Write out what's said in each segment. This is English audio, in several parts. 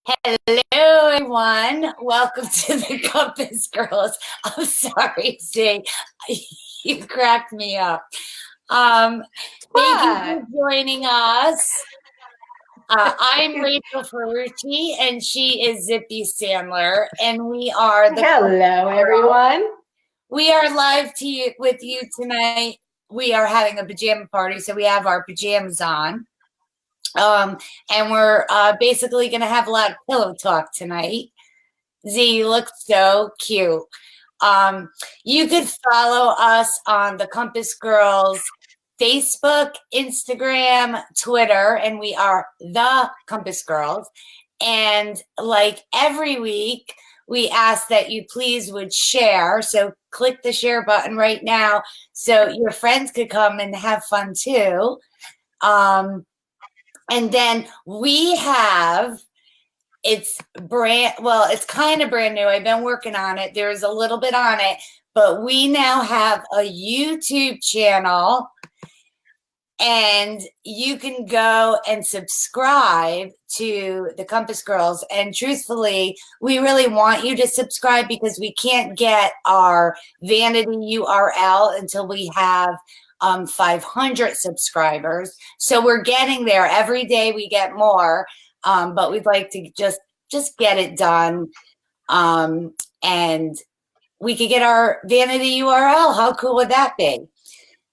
Hello, everyone. Welcome to the Compass Girls. I'm sorry, Zay. You cracked me up. Um, Thank you What? for joining us. I'm Rachel Ferrucci, and she is Zippy Sandler, and we are the Compass Hello, Girls. everyone. We are live with you tonight. We are having a pajama party, so we have our pajamas on. And we're basically going to have a lot of pillow talk tonight. Z, you look so cute. You could follow us on the Compass Girls Facebook, Instagram, Twitter, and we are the Compass Girls. And like every week, we ask that you please would share. So click the share button right now so your friends could come and have fun too. And then we have, it's kind of brand new. I've been working on it. There's a little bit on it, but we now have a YouTube channel and you can go and subscribe to the Compass Girls. And truthfully, we really want you to subscribe because we can't get our vanity URL until we have 500 subscribers. So we're getting there. Every day we get more, but we'd like to just get it done. And we could get our vanity URL. How cool would that be?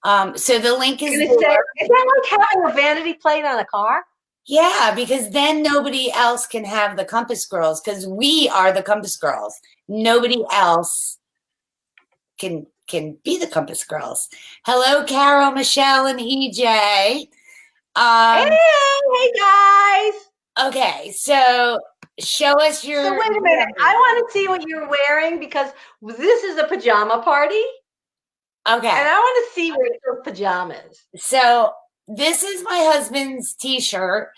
So the link is there. Is that like having a vanity plate on a car? Yeah, because then nobody else can have the Compass Girls because we are the Compass Girls. Nobody else can be the Compass Girls. Hello, Carol, Michelle, and EJ. Hey guys. Okay, so show us your. So wait a minute. I want to see what you're wearing because this is a pajama party. Okay. And I want to see your pajamas. So this is my husband's t-shirt,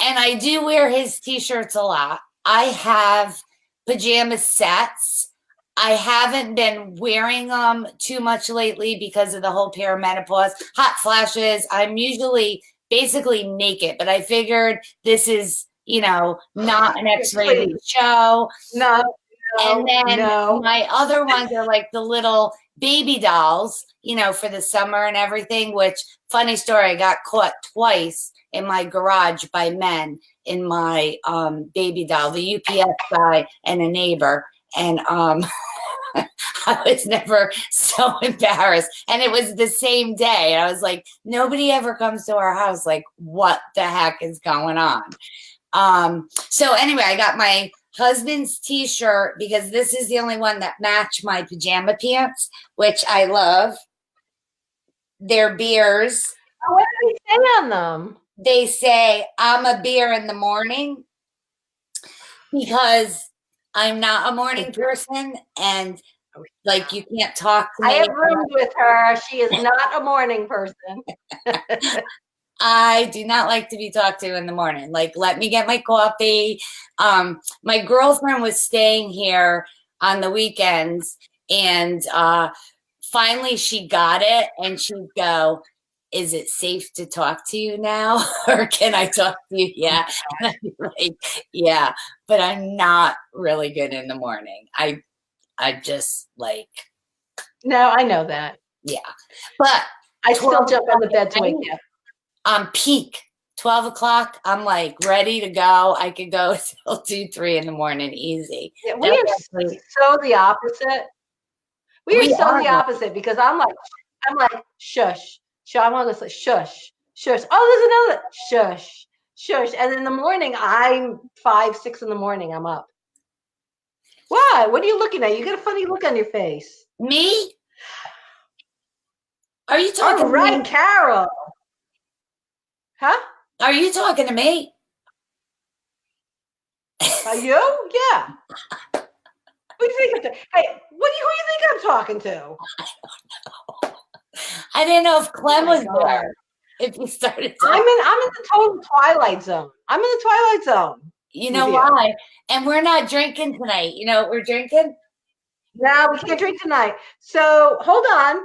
and I do wear his t-shirts a lot. I have pajama sets. I haven't been wearing them too much lately because of the whole perimenopause, hot flashes. I'm usually basically naked, but I figured this is, not an X-rated show. No. And then my other ones are like the little baby dolls, for the summer and everything, which, funny story, I got caught twice in my garage by men in my baby doll, the UPS guy and a neighbor. And I was never so embarrassed. And it was the same day. And I was like, nobody ever comes to our house. Like, what the heck is going on? So anyway, I got my husband's t-shirt because this is the only one that matched my pajama pants, which I love. They're beers. Oh, what do they say on them? They say, I'm a beer in the morning because I'm not a morning person and like you can't talk to me. I have roomed with her. She is not a morning person. I do not like to be talked to in the morning. Like, let me get my coffee. My girlfriend was staying here on the weekends, and finally she got it, and she'd go, is it safe to talk to you now? Or can I talk to you? Yeah. And I'd be like, yeah, but I'm not really good in the morning. I just like. No, I know that. Yeah. But I still jump on the bed to wake you. Peak 12 o'clock. I'm like ready to go. I could go till 2, 3 in the morning. Easy. Yeah, we are so the opposite. We are so the opposite because I'm like, shush. I want to say shush. Oh, there's another shush. And in the morning, I'm 5, 6 in the morning. I'm up. Why? What are you looking at? You got a funny look on your face. Me? Are you talking to me? Carol. Huh? Are you talking to me? Are you? Yeah. Who do you think? Hey, who do you think I'm talking to? I don't know. I didn't know if Clem was there. If you started talking. I'm in the total twilight zone. I'm in the twilight zone. You know why? And we're not drinking tonight. You know what we're drinking? No, we can't drink tonight. So hold on.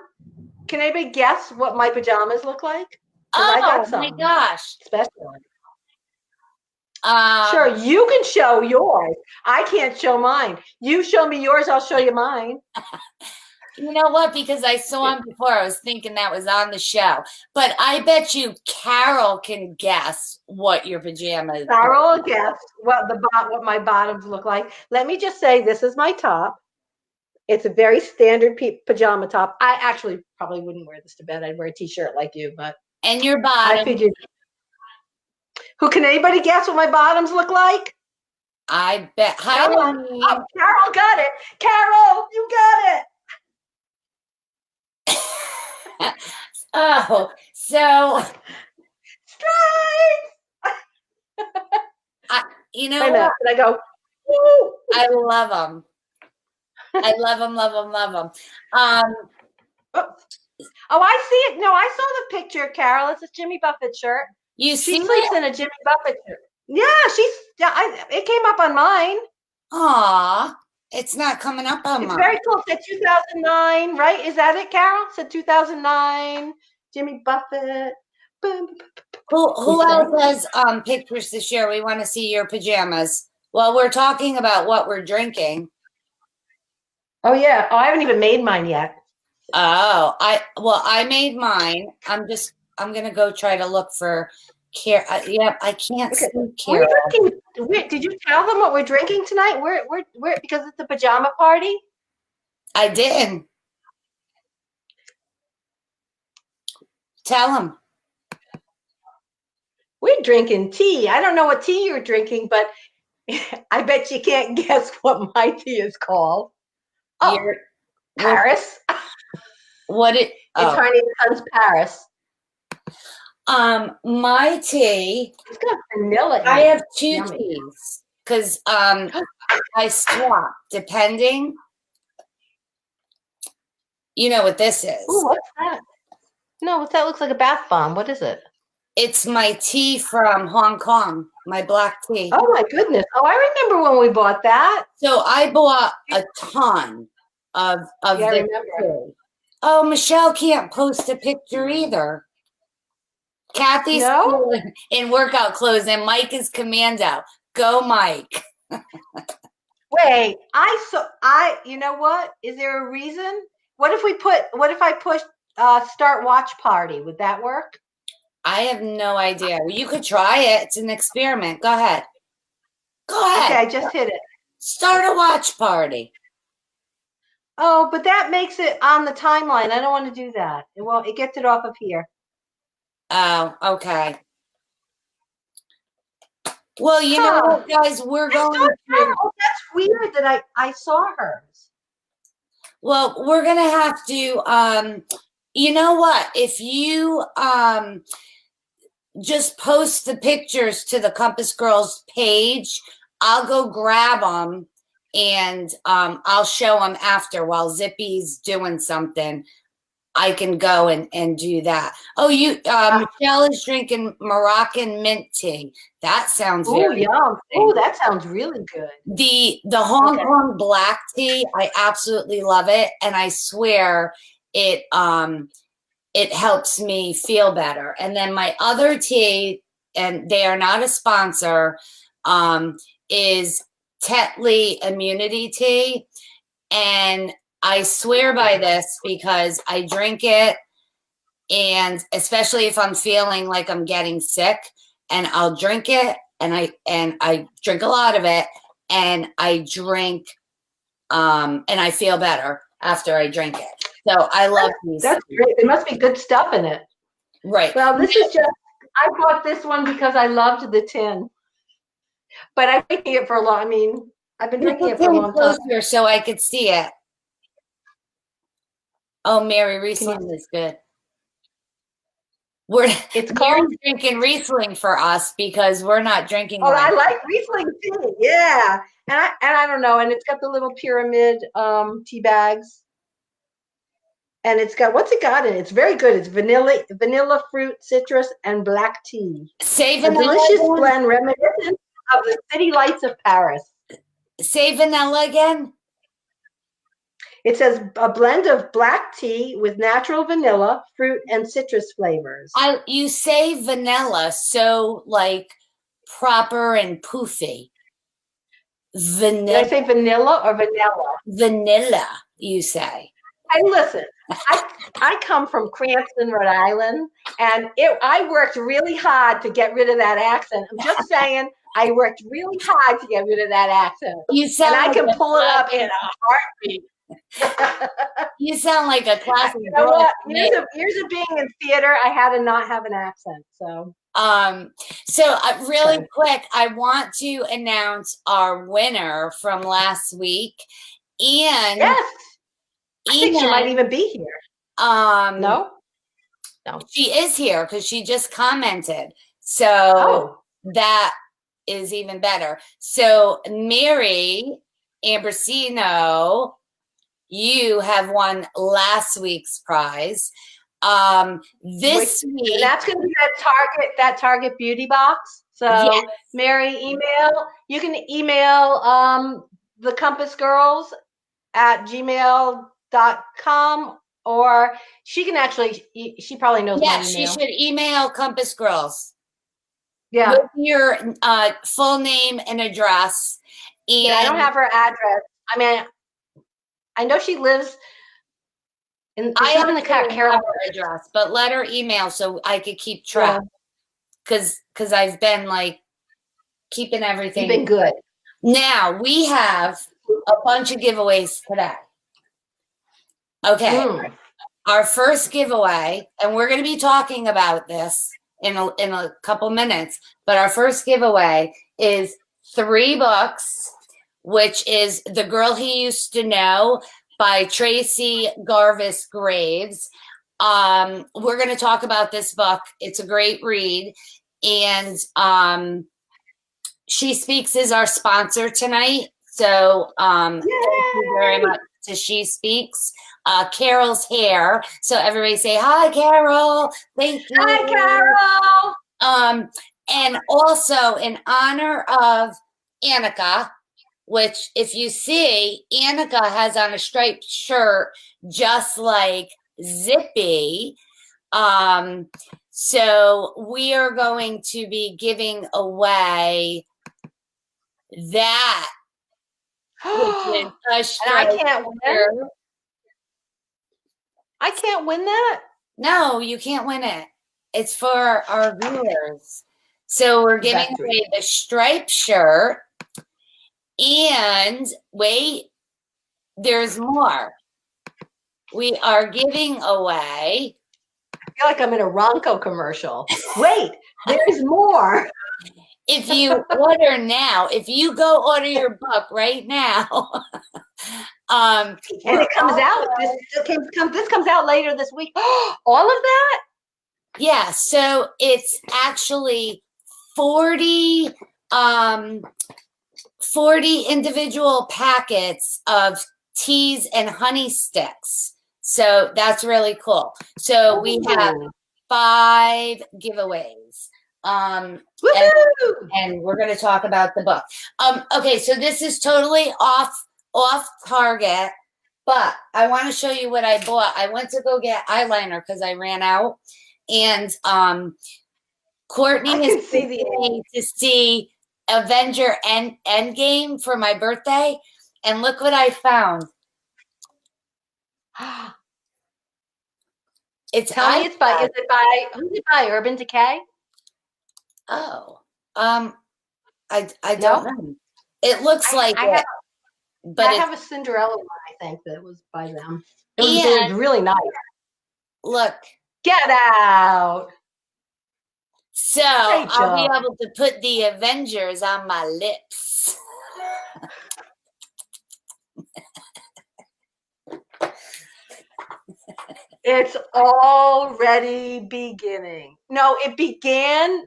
Can anybody guess what my pajamas look like? Oh my gosh. Special. Sure, you can show yours. I can't show mine. You show me yours, I'll show you mine. You know what? Because I saw him before, I was thinking that was on the show. But I bet you Carol can guess what your pajamas. Carol will guess what my bottoms look like. Let me just say, this is my top. It's a very standard pajama top. I actually probably wouldn't wear this to bed. I'd wear a t-shirt like you, but. And your bottom. I figured. Who can anybody guess what my bottoms look like? I bet. Hi, honey. Oh, Carol got it. Carol, you got it. Oh, so strength. You know, wait a minute. Did I go? Woo. I love them. I love them, love them, love them. Oh, I see it. No, I saw the picture, Carol. It's a Jimmy Buffett shirt. She sleeps in a Jimmy Buffett shirt. Yeah, it came up on mine. Aw, it's not coming up on mine. It's very cool. It said 2009, right? Is that it, Carol? It said 2009, Jimmy Buffett. Boom. Who else has pictures to share? We want to see your pajamas. Well, we're talking about what we're drinking. Oh, yeah. Oh, I haven't even made mine yet. Oh, I made mine. I'm going to go try to look for Carol. Yep, I can't see Carol. Did you tell them what we're drinking tonight? We're because it's a pajama party? I didn't. Tell them. We're drinking tea. I don't know what tea you're drinking, but I bet you can't guess what my tea is called. Oh, Paris. It's Honey Sun's Paris. My tea. It's got vanilla. I have two teas because I swap depending. You know what this is? Ooh, what's that? No, that looks like a bath bomb. What is it? It's my tea from Hong Kong, my black tea. Oh my goodness. Oh, I remember when we bought that. So I bought a ton of this tea. Oh, Michelle can't post a picture either. Kathy's in workout clothes and Mike is commando. Go, Mike. Wait, you know what? Is there a reason? What if I push start watch party? Would that work? I have no idea. Well, you could try it. It's an experiment. Go ahead. Okay, I just hit it. Start a watch party. Oh, but that makes it on the timeline. I don't want to do that. It gets it off of here. Oh, okay. Well, you know what, guys? We're going to. That's weird that I saw hers. Well, we're going to have to, you know what? If you just post the pictures to the Compass Girls page, I'll go grab them and I'll show them after while Zippy's doing something. I can go and do that. Oh, Michelle is drinking Moroccan mint tea. That sounds very yum. Oh, that sounds really good. The Hong Kong black tea, I absolutely love it, and I swear it helps me feel better. And then my other tea, and they are not a sponsor, is Tetley Immunity Tea, and I swear by this because I drink it, and especially if I'm feeling like I'm getting sick, and I'll drink it, and I drink a lot of it, and I drink, and I feel better after I drink it. So I love these. That's great. There must be good stuff in it. Right. Well, this is I bought this one because I loved the tin, but I've been drinking it for a long. I mean, I've been drinking it for a long time. Closer so I could see it. Oh, Mary, Riesling is good. It's called drinking Riesling for us because we're not drinking. Oh, I like Riesling too. Yeah, and I don't know, and it's got the little pyramid tea bags, and it's got what's it got in it? It's very good. It's vanilla, fruit, citrus, and black tea. Say vanilla. A delicious blend reminiscent of the city lights of Paris. Say vanilla again. It says a blend of black tea with natural vanilla, fruit, and citrus flavors. You say vanilla so like proper and poofy. Did I say vanilla or vanilla? Vanilla, you say. Hey, listen, I come from Cranston, Rhode Island, and I worked really hard to get rid of that accent. I'm just saying, I worked really hard to get rid of that accent. You sound and I like can pull it up in a heartbeat. You sound like a classic. You know what? Years of being in theater, I had to not have an accent. So really quick, I want to announce our winner from last week, and yes, I think she might even be here. No, she is here because she just commented. So that is even better. So Mary Ambrosino, you have won last week's prize. This week, and that's going to be that Target beauty box. So yes. Mary, you can email the Compass Girls at gmail.com, or she can actually, she probably knows my email. She should email Compass Girls. Yeah. With your full name and address. And I don't have her address. I mean, I know she lives in the Carolina address, but let her email so I could keep track. Because I've been like keeping everything. You've been good. Now we have a bunch of giveaways today. Okay. Our first giveaway, and we're going to be talking about this in a couple minutes, but our first giveaway is 3 books, which is The Girl He Used to Know by Tracy Garvis Graves. We're going to talk about this book. It's a great read. And She Speaks is our sponsor tonight. So thank you very much to She Speaks. Carol's hair. So everybody say, hi, Carol. Thank you. Hi, Carol. And also in honor of Annika, which if you see, Annika has on a striped shirt just like Zippy. So we are going to be giving away that. Which is a striped and I can't win. I can't win that? No, you can't win it. It's for our viewers. So we're giving away the striped shirt. And wait, there's more. We are giving away. I feel like I'm in a Ronco commercial. Wait, there's more. If you order now, if you go order your book right now, and it comes out. This comes out later this week. All of that? Yeah. So it's actually 40 individual packets of teas and honey sticks. So that's really cool. So we have 5 giveaways. And we're going to talk about the book. Okay, so this is totally off target, but I want to show you what I bought. I went to go get eyeliner because I ran out, and Courtney is to see Avenger Endgame for my birthday, and look what I found. Who's it by Urban Decay? Oh, I don't know. It looks like it. But I have a Cinderella one, I think, that was by them. It was really nice. Look. Get out. So I'll be able to put the Avengers on my lips. It's already beginning. No, it began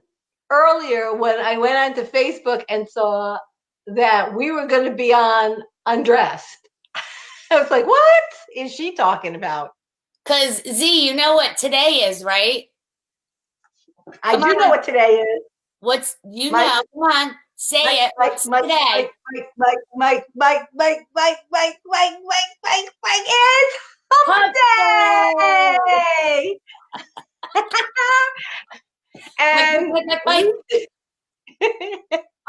earlier when I went onto Facebook and saw that we were going to be on Undressed. I was like, what is she talking about? Because, Z, you know what today is, right? I do know what today is. What's, come on, say it. What's today? Mike, it's Hump Day! And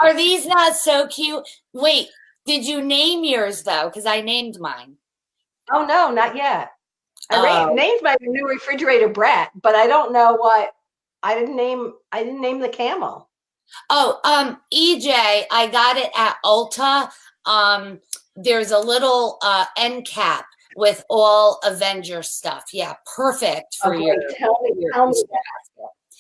Are these not so cute? Wait, did you name yours though? Because I named mine. Oh no, not yet. I named my new refrigerator Brett, but I don't know what. I didn't name the camel. Oh, EJ, I got it at Ulta. There's a little end cap with all Avenger stuff. Yeah, perfect for Okay, your. tell me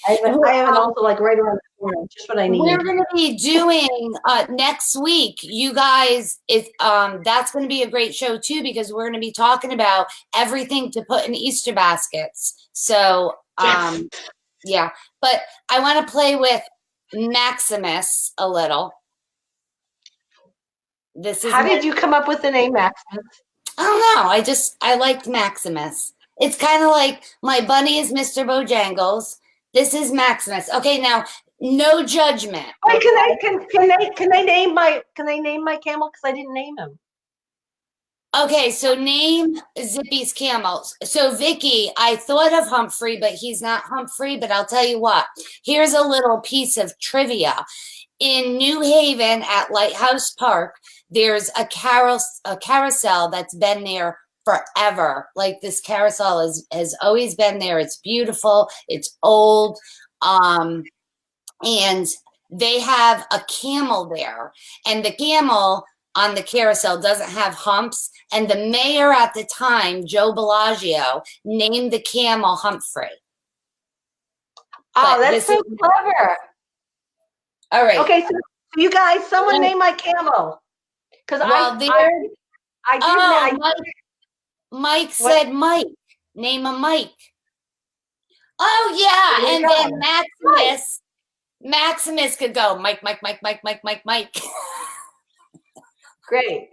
I have an Ulta like right around the corner, just what I need. We're going to be doing next week, you guys. That's going to be a great show too, because we're going to be talking about everything to put in Easter baskets. So, yeah, but I want to play with Maximus a little. How did you come up with the name Maximus? I don't know. I liked Maximus. It's kind of like my bunny is Mr. Bojangles. This is Maximus. Okay, now no judgment. Wait, can they name my camel? Because I didn't name him. Okay, so name Zippy's camels. So Vicky, I thought of Humphrey, but he's not Humphrey. But I'll tell you what. Here's a little piece of trivia. In New Haven at Lighthouse Park, there's a carousel that's been there forever. Like this carousel has always been there. It's beautiful. It's old. And they have a camel there. And the camel on the carousel doesn't have humps. And the mayor at the time, Joe Bellagio, named the camel Humphrey. Oh, that's so clever. All right. Okay, so you guys, someone name my camel. Because Mike said Mike. Name a Mike. Oh yeah, and then Maximus could go Mike. Great.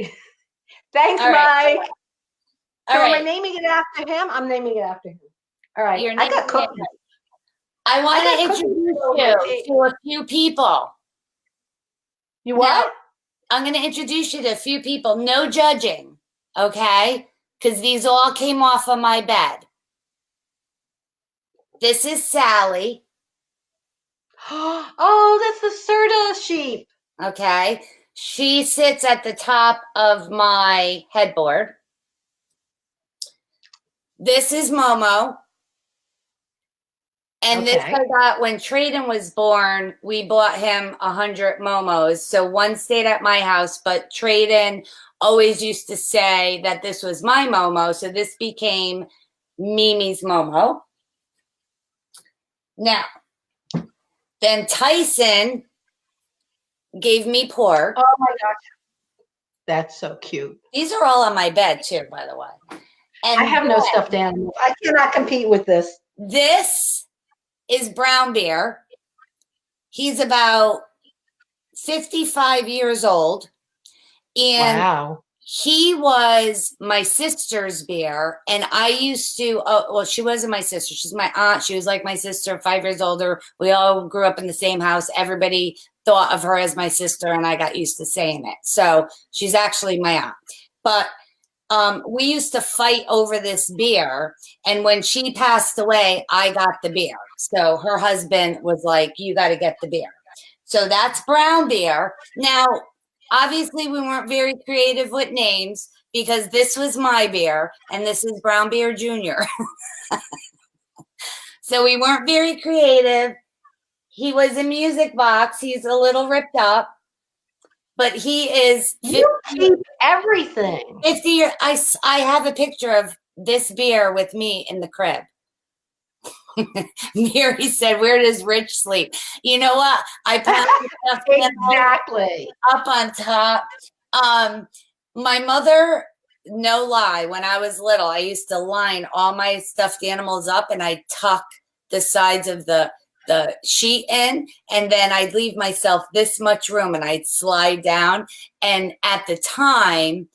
Thanks, All right. Mike. So am I naming it after him? I'm naming it after him. All right. I got cookies. I want to introduce you to a few people. You what? Now, I'm going to introduce you to a few people. No judging, okay? Because these all came off of my bed. This is Sally. Oh, that's the Serta sheep. Okay. She sits at the top of my headboard. This is Momo. And this I got when Traden was born. We bought him 100 Momos. So one stayed at my house, but Traden always used to say that this was my Momo. So this became Mimi's Momo. Now, then Tyson gave me pork. Oh my gosh. That's so cute. These are all on my bed too, by the way. And I have no stuffed animals. I cannot compete with this. This is Brown Bear. He's about 55 years old. And wow. He was my sister's bear. And I used to, well, she wasn't my sister. She's my aunt. She was like my sister, 5 years older. We all grew up in the same house. Everybody thought of her as my sister, and I got used to saying it. So she's actually my aunt. But we used to fight over this beer, and when she passed away, I got the beer. So her husband was like, you got to get the beer. So that's Brown Bear. Now, obviously, we weren't very creative with names because this was my beer, and this is Brown Bear Jr. So we weren't very creative. He was a music box. He's a little ripped up. But he is 50, you keep everything. 50 years. I have a picture of this beer with me in the crib. Mary said, where does Rich sleep? You know what? I put exactly up on top. My mother, no lie, when I was little, I used to line all my stuffed animals up and I'd tuck the sides of the sheet in, and then I'd leave myself this much room and I'd slide down. And at the time,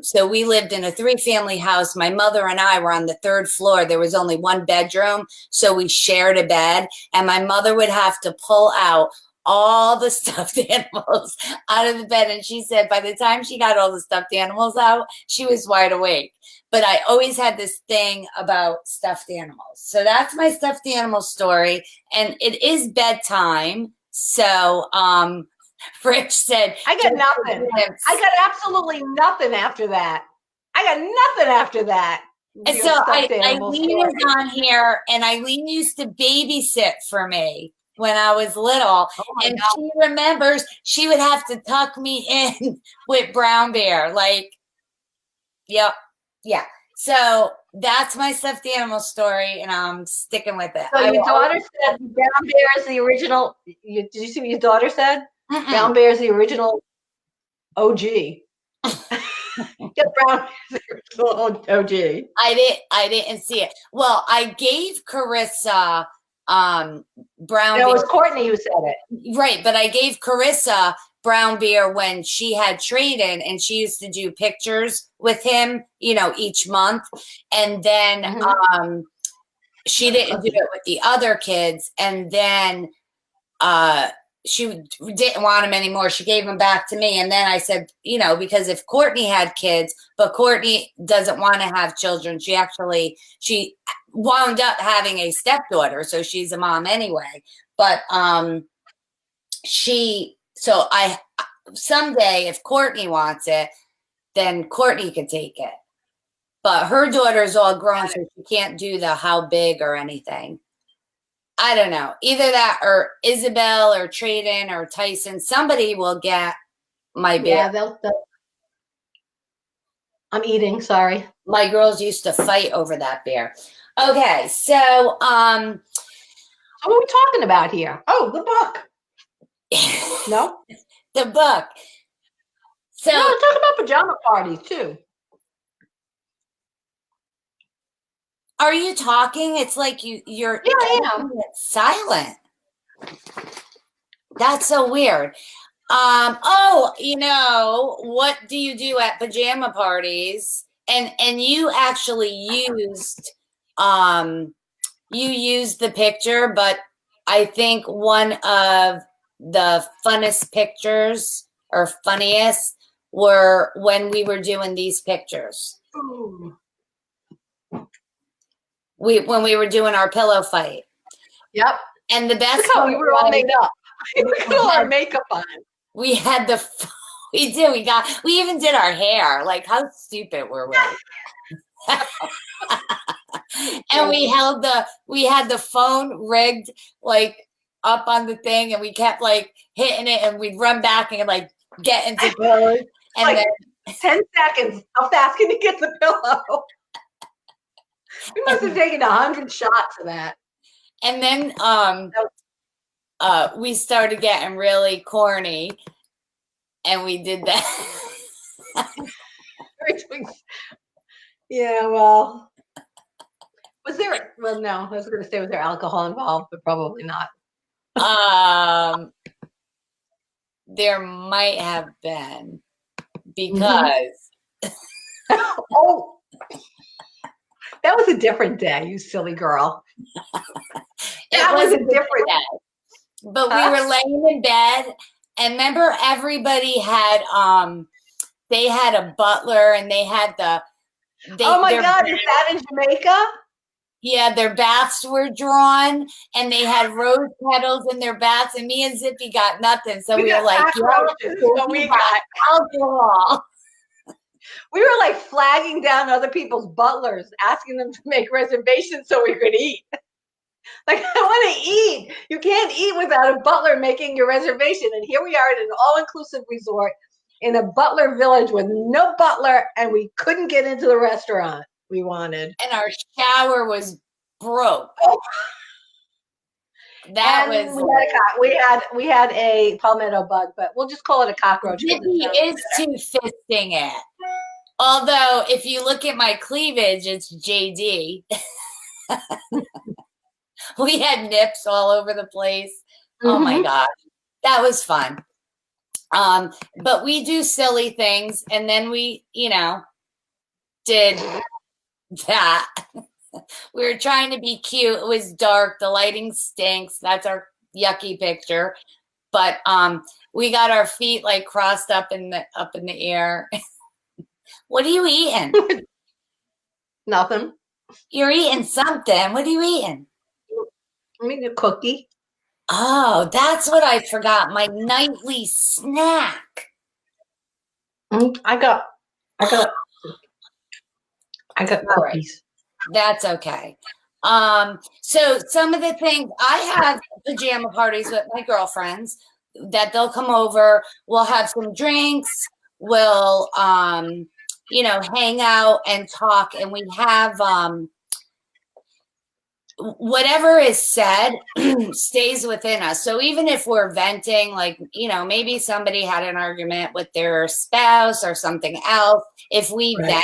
so we lived in a 3-family house. My mother and I were on the 3rd floor. There was only 1 bedroom, so we shared a bed, and my mother would have to pull out all the stuffed animals out of the bed. And she said by the time she got all the stuffed animals out, she was wide awake. But I always had this thing about stuffed animals. So that's my stuffed animal story. And it is bedtime. So Rich said, I got nothing. I got absolutely nothing after that. I got nothing after that. And so Eileen is on here, and Eileen used to babysit for me when I was little. And God. She remembers she would have to tuck me in with Brown Bear. Like, yep. Yeah. So that's my stuffed animal story, and I'm sticking with it. So your daughter said Brown Bear is the original. Did you see what your daughter said? Brown Bear is the original OG. Get Brown Bear is the original OG. I didn't see it. Well, I gave Carissa Brown Bear. It was Courtney who said it. Right, but I gave Carissa Brown Bear when she had traded, and she used to do pictures with him, each month. And then she didn't do it with the other kids. And then she didn't want him anymore. She gave him back to me. And then I said, because if Courtney had kids, but Courtney doesn't want to have children, she wound up having a stepdaughter. So she's a mom anyway. But so someday if Courtney wants it, then Courtney could take it. But her daughter's all grown, so she can't do the how big or anything. I don't know. Either that or Isabel or Trayden or Tyson. Somebody will get my bear. Yeah, I'm eating, sorry. My girls used to fight over that bear. Okay, so what are we talking about here? Oh, the book. No? The book. So no, let's talk about pajama parties too. Are you talking? It's like you're silent. That's so weird. What do you do at pajama parties? And you actually used the picture, but I think one of the funnest pictures or funniest were when we were doing these pictures. Ooh. When we were doing our pillow fight. Yep. And the best look how we were all made up. We put all our makeup on. We had we even did our hair. Like, how stupid were we? And we had the phone rigged like up on the thing, and we kept like hitting it, and we'd run back and like get into pose. And like then 10 seconds. How fast can you get the pillow? We must have taken 100 shots of that. And then we started getting really corny, and we did that. Yeah, well. Well, no, I was going to say, was there alcohol involved, but probably not. There might have been, because. Oh. That was a different day, you silly girl. That was a different day. But we were laying in bed, and remember everybody had they had a butler, and they had oh my God, is that in Jamaica? Yeah, their baths were drawn, and they had rose petals in their baths, and me and Zippy got nothing. So we were like, we got alcohol. We were like flagging down other people's butlers, asking them to make reservations so we could eat. Like, I want to eat. You can't eat without a butler making your reservation. And here we are at an all-inclusive resort in a butler village with no butler, and we couldn't get into the restaurant we wanted. And our shower was broke. Oh. That and was we had a palmetto bug, but we'll just call it a cockroach. Zippy is two-fisting it. Although, if you look at my cleavage, it's JD. We had nips all over the place. Oh my God. That was fun. But we do silly things, and then we, did that. We were trying to be cute. It was dark. The lighting stinks. That's our yucky picture. But we got our feet like crossed up in the air. What are you eating? Nothing. You're eating something. What are you eating? I'm eating a cookie. Oh, that's what I forgot. My nightly snack. I got All right. cookies. That's okay. So some of the things I have pajama parties with my girlfriends that they'll come over, we'll have some drinks, we'll hang out and talk, and we have whatever is said stays within us. So even if we're venting, like, maybe somebody had an argument with their spouse or something else, if we vent,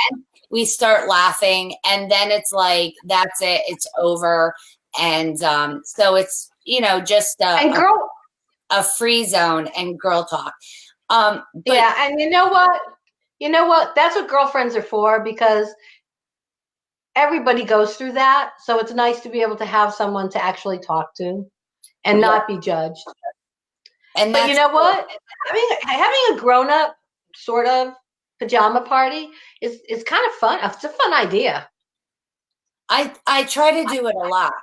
we start laughing, and then it's like, that's it, it's over. And so it's, just a free zone and girl talk. But yeah, and you know what? That's what girlfriends are for, because everybody goes through that. So it's nice to be able to have someone to actually talk to and not be judged. But you know what? Having a grown-up sort of pajama party is kind of fun. It's a fun idea. I try to do it a lot,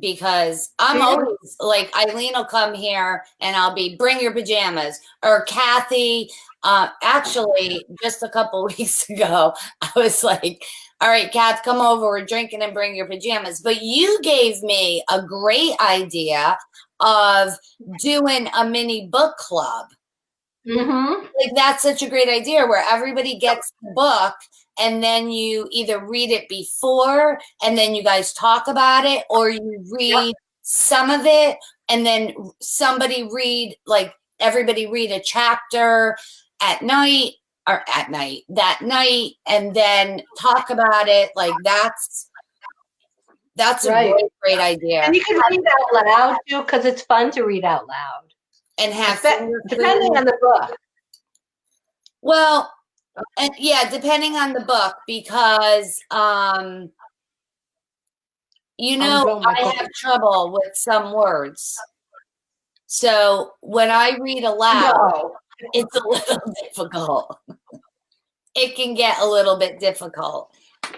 because I'm always like, Eileen will come here and I'll be, bring your pajamas, or Kathy. Actually, just a couple weeks ago, I was like, all right, Kath, come over, we're drinking, and bring your pajamas. But you gave me a great idea of doing a mini book club. Mm-hmm. Like, that's such a great idea, where everybody gets the book, and then you either read it before and then you guys talk about it, or you read some of it and then everybody read a chapter that night, and then talk about it. Like, that's a great idea. And you can read out loud too, because it's fun to read out loud. And have depending on the book. Well, and depending on the book, because I have trouble with some words. So when I read aloud, it's a little difficult. It can get a little bit difficult.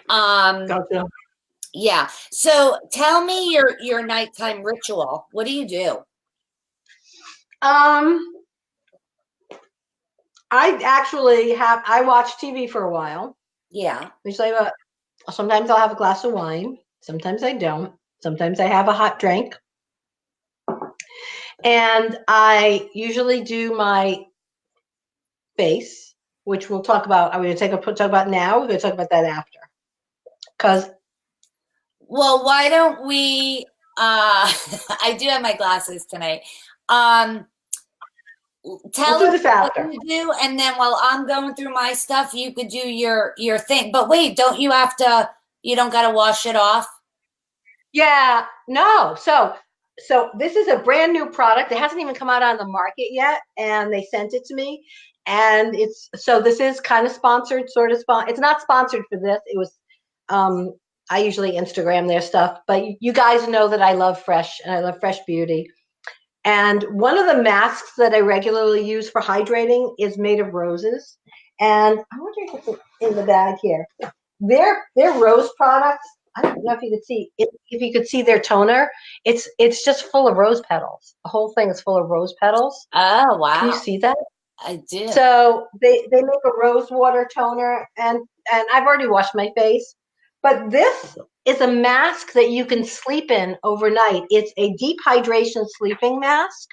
Gotcha. Yeah. So tell me your nighttime ritual. What do you do? I watch TV for a while. Yeah. Usually sometimes I'll have a glass of wine. Sometimes I don't. Sometimes I have a hot drink. And I usually do my face, which we'll talk about. Are we going to talk about now? We're going to talk about that after. Well, why don't we, I do have my glasses tonight. Tell us what you do, and then while I'm going through my stuff, you could do your thing. But wait, you don't got to wash it off? Yeah, no. So this is a brand new product. It hasn't even come out on the market yet, and they sent it to me. And this is kind of sponsored, sort of it's not sponsored for this. It was, I usually Instagram their stuff, but you guys know that I love fresh, and I love fresh beauty. And one of the masks that I regularly use for hydrating is made of roses. And I wonder if it's in the bag here. Their rose products, I don't know if you could see, if you could see their toner, it's just full of rose petals. The whole thing is full of rose petals. Oh, wow. Can you see that? I do. So they make a rose water toner, and I've already washed my face. But this is a mask that you can sleep in overnight. It's a deep hydration sleeping mask,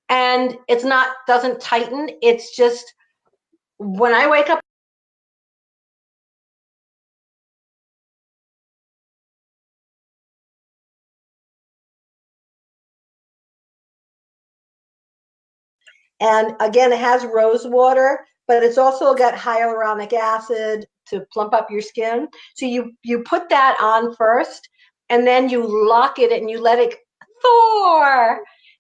and doesn't tighten. It's just, when I wake up, and again, it has rose water, but it's also got hyaluronic acid to plump up your skin. So you put that on first, and then you lock it and you let it thaw,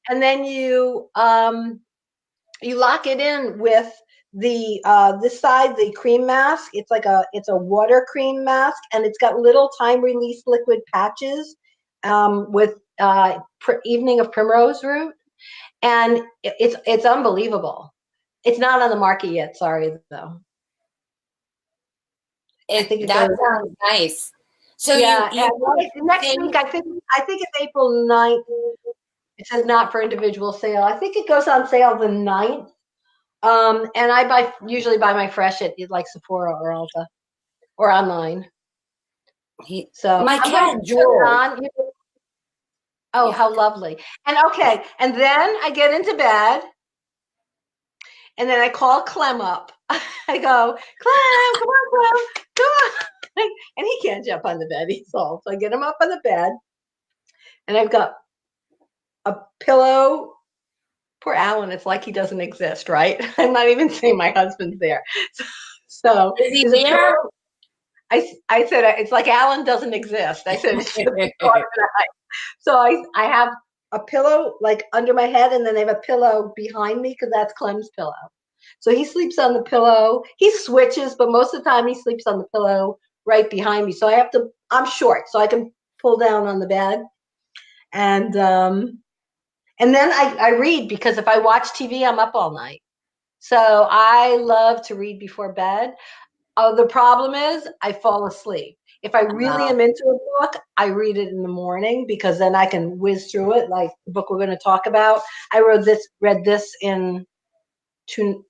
and then you lock it in with this side, the cream mask. It's a water cream mask, and it's got little time release liquid patches with evening of primrose root, and it's unbelievable. It's not on the market yet. Sorry, though. That sounds nice. So next week, I think it's April 9th. It says not for individual sale. I think it goes on sale the 9th. And I usually buy my fresh at like Sephora or Ulta or online. So my I'm cat going to turn it on. Oh, Yeah. how lovely. And okay. And then I get into bed and then I call Clem up. I go, Clem, come on, Clem, come on. And he can't jump on the bed. He's old. So I get him up on the bed and I've got a pillow. Poor Alan, it's like he doesn't exist, right? I'm not even saying my husband's there. So is he there? I said, it's like Alan doesn't exist. I said, so I have a pillow like under my head, and then I have a pillow behind me because that's Clem's pillow. So he sleeps on the pillow. He switches, but most of the time he sleeps on the pillow right behind me. So I'm short, so I can pull down on the bed. And then I read, because if I watch TV, I'm up all night. So I love to read before bed. The problem is I fall asleep. If I really am into a book, I read it in the morning because then I can whiz through it, like the book we're going to talk about. I read this in two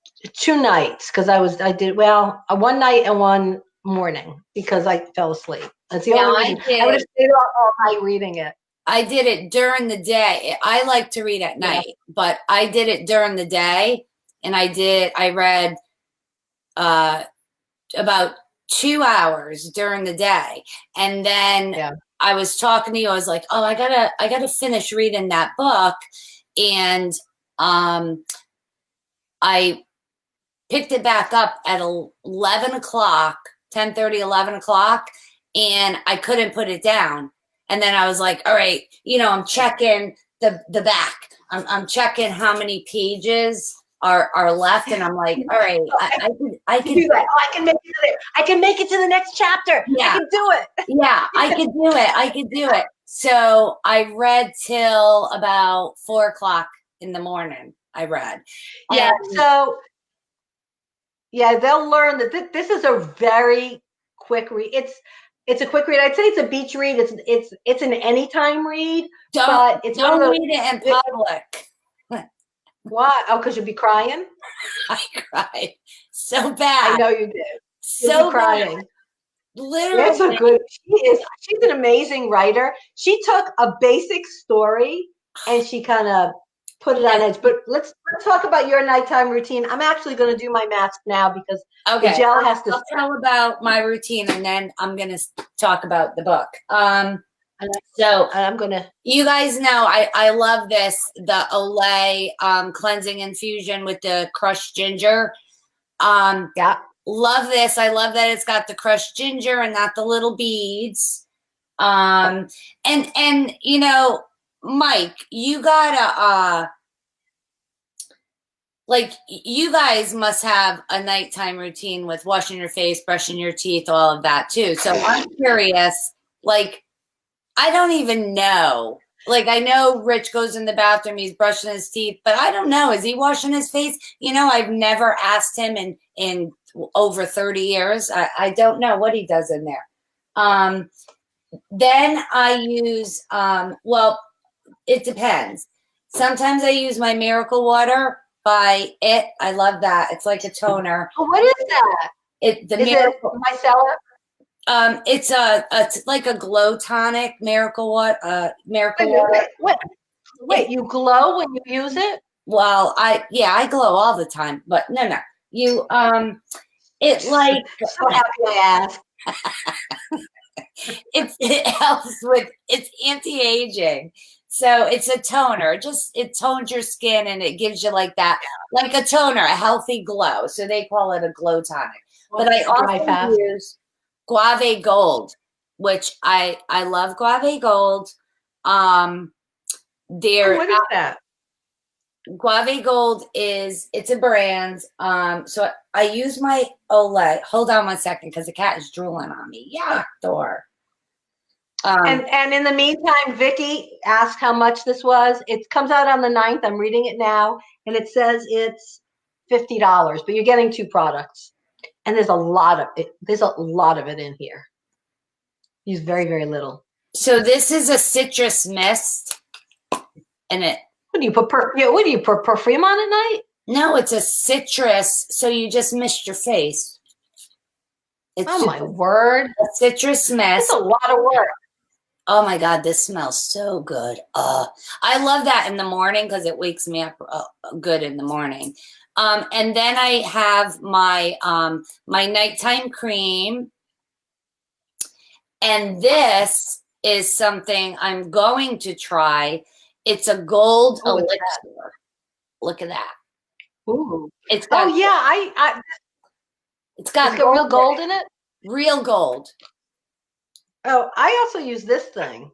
nights because I did one night and one morning because I fell asleep. That's the only reason. I would have stayed up all night reading it. I did it during the day. I like to read at night, but I did it during the day, and I read about 2 hours during the day, and then I was talking to you. I was like, "Oh, I gotta finish reading that book," and I picked it back up at 11 o'clock, 10:30, 11 o'clock, and I couldn't put it down. And then I was like, all right, I'm checking the back. I'm checking how many pages are left, and I'm like, all right, I can do that. I can make it to there. I can make it to the next chapter. Yeah. I can do it. Yeah, I could do it. So I read till about 4 o'clock in the morning. I read. Yeah. So they'll learn that this is a very quick read. It's a quick read. I'd say it's a beach read. It's an anytime read. Don't read it in public. Why? Oh, because you'd be crying? I cried so bad. I know you did. So crying. Bad. Literally. That's a good. She's an amazing writer. She took a basic story and she kind of put it on edge. But let's talk about your nighttime routine. I'm actually going to do my mask now because the gel has to. I'll tell about my routine and then I'm going to talk about the book. So I'm going to. You guys know I love this, the Olay cleansing infusion with the crushed ginger. Love this. I love that it's got the crushed ginger and not the little beads. And Mike, you gotta you guys must have a nighttime routine with washing your face, brushing your teeth, all of that too. So I'm curious, I don't even know. I know Rich goes in the bathroom, he's brushing his teeth, but I don't know. Is he washing his face? I've never asked him in over 30 years. I don't know what he does in there. Then I use, it depends. Sometimes I use my Miracle Water by It. I love that. It's like a toner. Oh, what is that? Is Miracle, it micellar? It's like a glow tonic, Miracle Water. Wait, you glow when you use it? Well, I glow all the time, but no. You it like so happy I asked. it helps with, it's anti-aging. So it's a toner. It tones your skin and it gives you like a toner, a healthy glow. So they call it a glow tonic. But I also use Guave Gold, which I love Guave Gold. What is that? Guave Gold it's a brand. So I use my Olay. Hold on one second because the cat is drooling on me. Yeah, Thor. And in the meantime, Vicky asked how much this was. It comes out on the 9th. I'm reading it now, and it says it's $50, but you're getting 2 products. And there's a lot of it. There's a lot of it in here. Use very, very little. So this is a citrus mist. And it. What do you put perfume? What do you put perfume on at night? No, it's a citrus. So you just mist your face. It's oh my word! A citrus mist. It's a lot of work. Oh my God, this smells so good. I love that in the morning because it wakes me up good in the morning. And then I have my my nighttime cream. And this is something I'm going to try. It's a gold elixir. Look at that. Ooh. It's got, oh yeah, it's got real gold in it. Real gold. Oh, I also use this thing.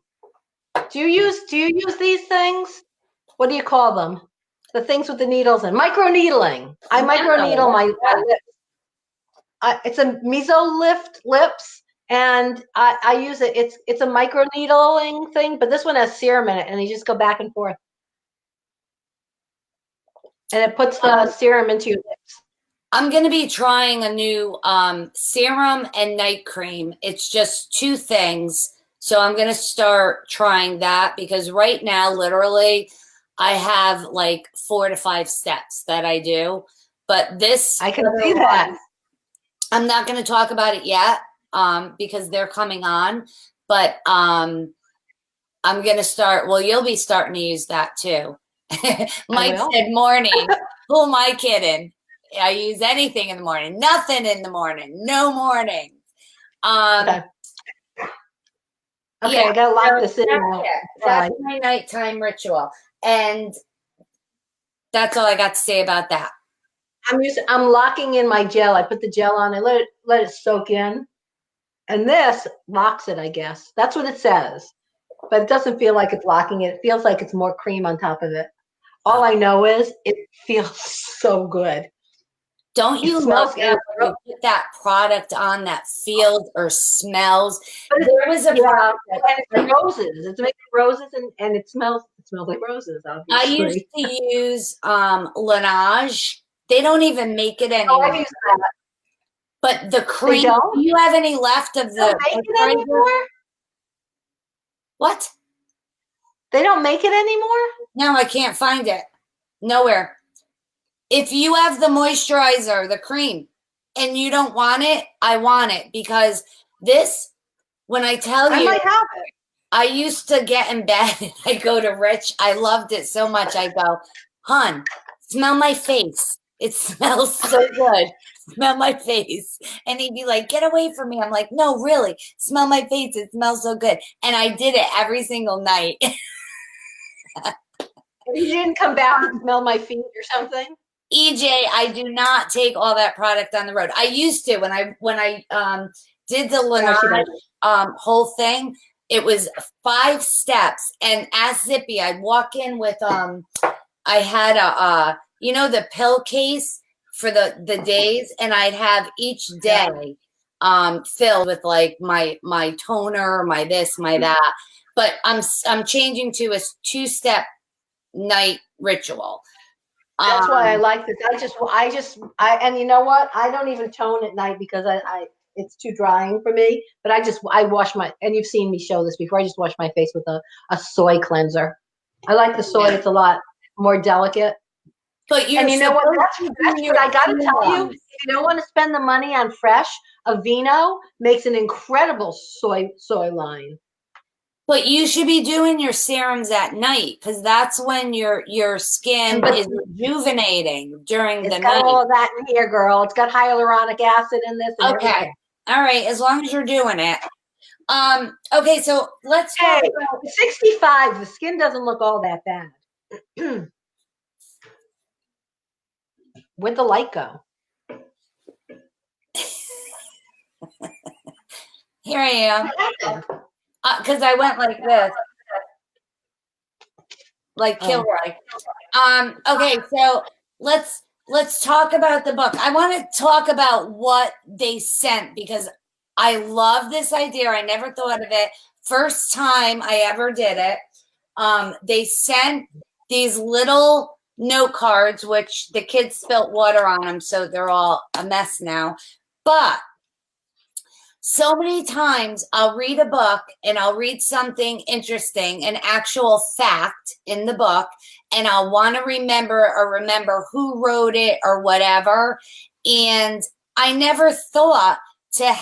Do you use these things? What do you call them? The things with the needles in micro needling. I micro needle my lips. It's a meso lips, and I use it. It's a micro needling thing, but this one has serum in it, and you just go back and forth, and it puts the serum into your lips. I'm going to be trying a new serum and night cream. It's just 2 things. So I'm going to start trying that because right now, literally, I have like 4 to 5 steps that I do. But this, I can see that. I'm not going to talk about it yet because they're coming on. But I'm going to start. Well, you'll be starting to use that too. Mike said morning. Who am I kidding? I use anything in the morning. Nothing in the morning. No morning. Okay, yeah, I gotta lock this in. That's my nighttime ritual, and that's all I got to say about that. I'm locking in my gel. I put the gel on. I let it soak in, and this locks it. I guess that's what it says, but it doesn't feel like it's locking it. It feels like it's more cream on top of it. All I know is it feels so good. Don't you love that when you put that product on that feels or smells? There was a product and it's roses. It's making roses and it smells like roses, obviously. I used to use Laneige. They don't even make it anymore. Oh, I use that. But the cream, do you have any left of the they don't make it anymore? What? They don't make it anymore? No, I can't find it. Nowhere. If you have the moisturizer, the cream, and you don't want it, I want it because this, when I tell you, I might have it. I used to get in bed and I go to Rich. I loved it so much. I go, hon, smell my face. It smells so good. Smell my face. And he'd be like, get away from me. I'm like, no, really, smell my face. It smells so good. And I did it every single night. You didn't come back and smell my feet or something? EJ, I do not take all that product on the road. I used to when I did the Laneige whole thing. It was 5 steps, and as Zippy, I'd walk in with I had a you know, the pill case for the days, and I'd have each day filled with like my toner, my this, my that. But I'm changing to a 2-step night ritual. That's why I like this. And you know what? I don't even tone at night because I it's too drying for me. But I wash and you've seen me show this before. I just wash my face with a soy cleanser. I like the soy. It's a lot more delicate. But you know what? That's what I got to tell you. If you don't want to spend the money on fresh, Aveeno makes an incredible soy line. But you should be doing your serums at night because that's when your skin is rejuvenating during the night. It's got all of that in here, girl. It's got hyaluronic acid in this. And okay. Everything. All right. As long as you're doing it. Okay. So let's talk about 65. The skin doesn't look all that bad. Where'd the light go? Here I am. Because I went like this, like Kilroy. Okay, so let's talk about the book. I want to talk about what they sent because I love this idea. I never thought of it. First time I ever did it. They sent these little note cards, which the kids spilt water on them, so they're all a mess now. But So many times I'll read a book and I'll read something interesting, an actual fact in the book, and I'll want to remember who wrote it or whatever. And I never thought to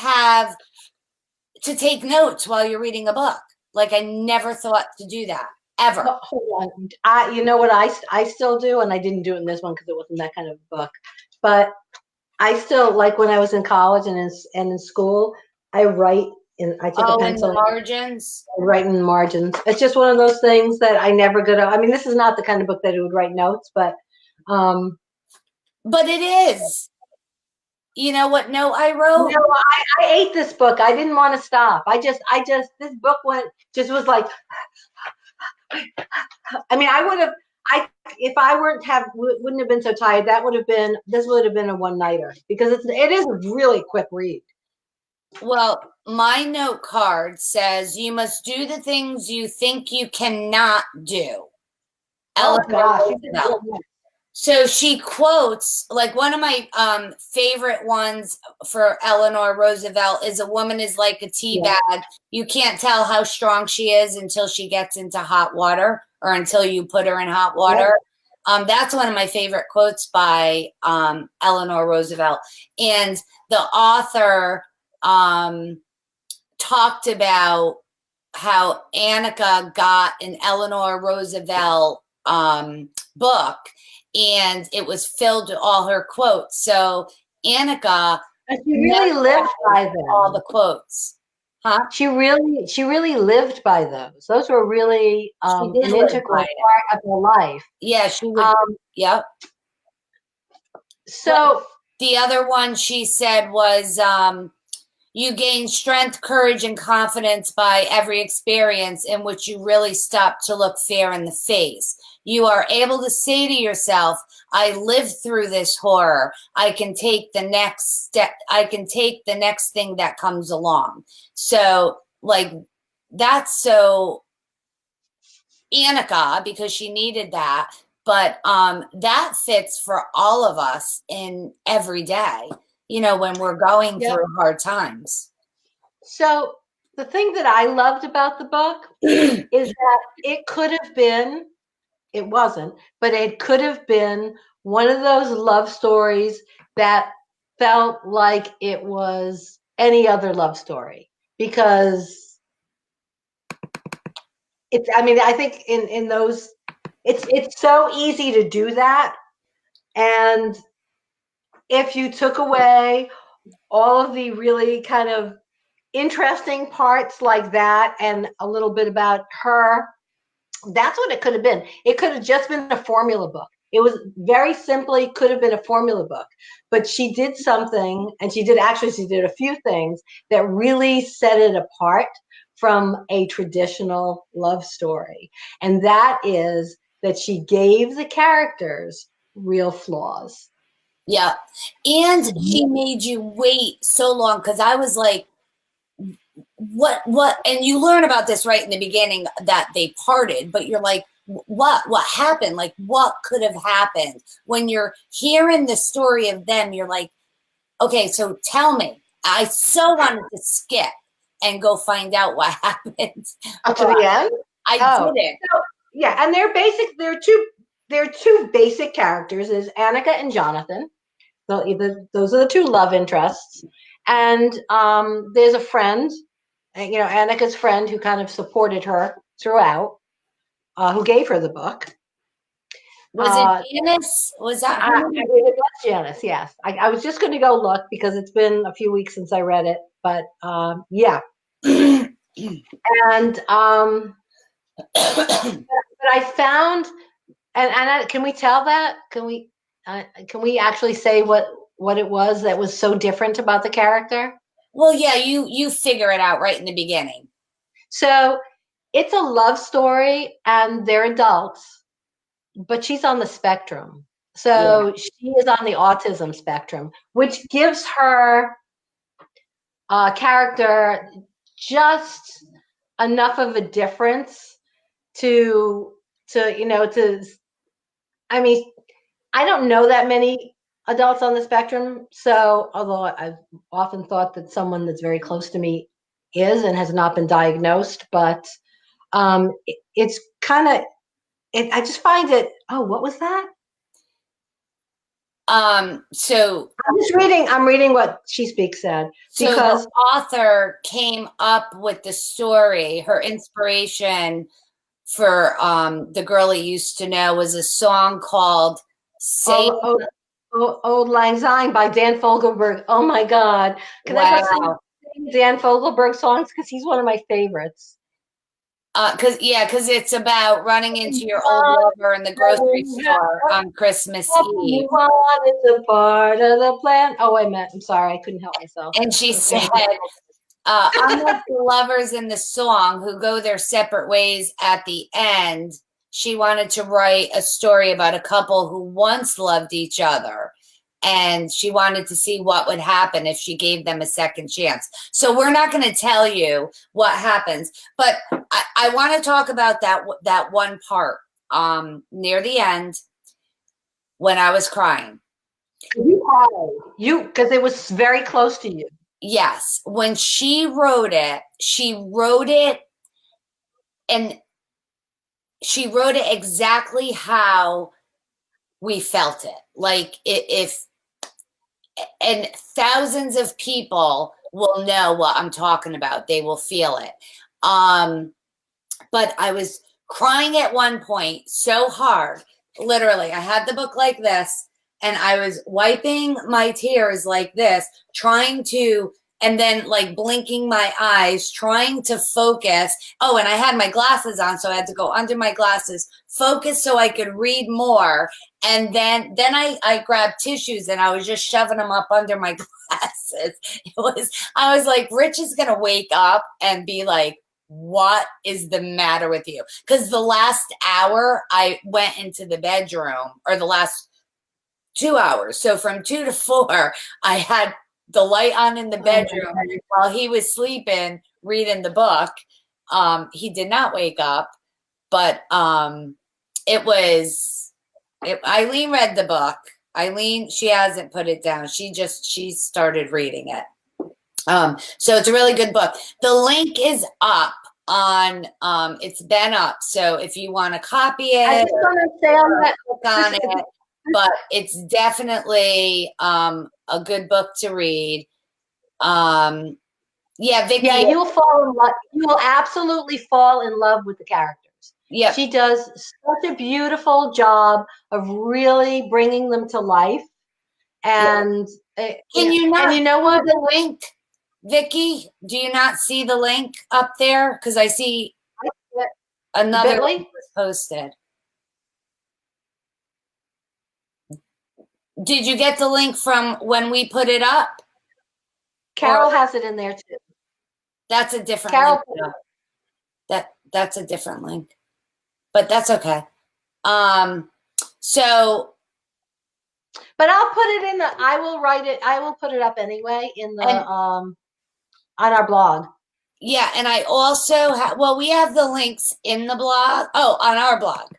take notes while you're reading a book. Like I never thought to do that ever. Oh, hold on. You know what I still do, and I didn't do it in this one because it wasn't that kind of book, but I still, like when I was in college and in school, I take a pencil. In the margins? I write in the margins. It's just one of those things that I never go to. I mean, this is not the kind of book that I would write notes, but it is. You know what note I wrote? No, I ate this book. I didn't want to stop. This book was like, I mean, if I wouldn't have been so tired, this would have been a one-nighter because it is a really quick read. Well, my note card says you must do the things you think you cannot do. Oh gosh. So she quotes, like one of my favorite ones for Eleanor Roosevelt is, a woman is like a tea bag. You can't tell how strong she is until she gets into hot water or until you put her in hot water. That's one of my favorite quotes by Eleanor Roosevelt. And the author talked about how Annika got an Eleanor Roosevelt book, and it was filled with all her quotes. So Annika, she really lived by them. All the quotes, huh? She really lived by those. Those were really an integral part of her life. Yeah, she would. Yep. So the other one she said was, you gain strength, courage, and confidence by every experience in which you really stop to look fear in the face. You are able to say to yourself, I lived through this horror. I can take the next step. I can take the next thing that comes along. So, like, that's so Annika, because she needed that. But that fits for all of us in every day, you know, when we're going through hard times. So the thing that I loved about the book is that it could have been, it wasn't, but it could have been one of those love stories that felt like it was any other love story, because I think in those, it's so easy to do that. And if you took away all of the really kind of interesting parts like that and a little bit about her, that's what it could have been. It could have just been a formula book. It was very simply could have been a formula book, but she did something, and she did a few things that really set it apart from a traditional love story. And that is that she gave the characters real flaws. Yeah. And she made you wait so long, because I was like, what, and you learn about this right in the beginning that they parted, but you're like, what happened? Like, what could have happened? When you're hearing the story of them, you're like, okay, so tell me. I so wanted to skip and go find out what happened. Up to the end? I didn't. So, yeah, and there are two basic characters, is Annika and Jonathan. Those are the two love interests. And there's a friend, you know, Annika's friend, who kind of supported her throughout, who gave her the book. Was it Janice? Was that her? It was Janice, yes. I was just going to go look because it's been a few weeks since I read it. But yeah. And but I found, and can we tell that? Can we actually say what it was that was so different about the character? Well, yeah, you figure it out right in the beginning. So it's a love story, and they're adults, but she's on the spectrum. So she is on the autism spectrum, which gives her character just enough of a difference to I mean, I don't know that many adults on the spectrum. So, although I've often thought that someone that's very close to me is and has not been diagnosed, but it's kind of, I just find it, oh, what was that? So I'm reading what She Speaks said. So the author came up with the story. Her inspiration for The Girl He Used to Know was a song called Old Lang Syne by Dan Fogelberg. Oh my God. Can I just sing Dan Fogelberg songs? Because he's one of my favorites. Because it's about running into your old lover in the grocery store on Christmas Eve. It's a part of the plan. Oh, I'm sorry. I couldn't help myself. And she said, unlike the lovers in the song who go their separate ways at the end, she wanted to write a story about a couple who once loved each other. And she wanted to see what would happen if she gave them a second chance. So we're not going to tell you what happens, but I want to talk about that one part near the end when I was crying. You because it was very close to you. Yes, when she wrote it and she wrote it exactly how we felt it. Like and thousands of people will know what I'm talking about. They will feel it. But I was crying at one point so hard. Literally, I had the book like this and I was wiping my tears like this, trying to, and then like blinking my eyes, trying to focus. Oh, and I had my glasses on, so I had to go under my glasses, focus so I could read more. And then I grabbed tissues and I was just shoving them up under my glasses. I was like, Rich is going to wake up and be like, what is the matter with you? Because the last hour I went into the bedroom, or the last 2 hours. So from 2 to 4, I had the light on in the bedroom while he was sleeping, reading the book. He did not wake up, but Eileen read the book. Eileen, she hasn't put it down. She started reading it. So it's a really good book. The link is up on, it's been up. So if you want to copy it, I just want to say on that, click on it, but it's definitely a good book to read. Yeah, Vicky. Yeah, you'll fall in love. You will absolutely fall in love with the characters. Yeah, she does such a beautiful job of really bringing them to life. And can you not? And you know what? The link, Vicky. Do you not see the link up there? Because I see another link was posted. Did you get the link from when we put it up? Carol has it in there too. That's a different link. That's a different link, but that's okay. So, but I'll put it in I will write it. I will put it up anyway in the on our blog. Yeah, and I also we have the links in the blog. Oh, on our blog.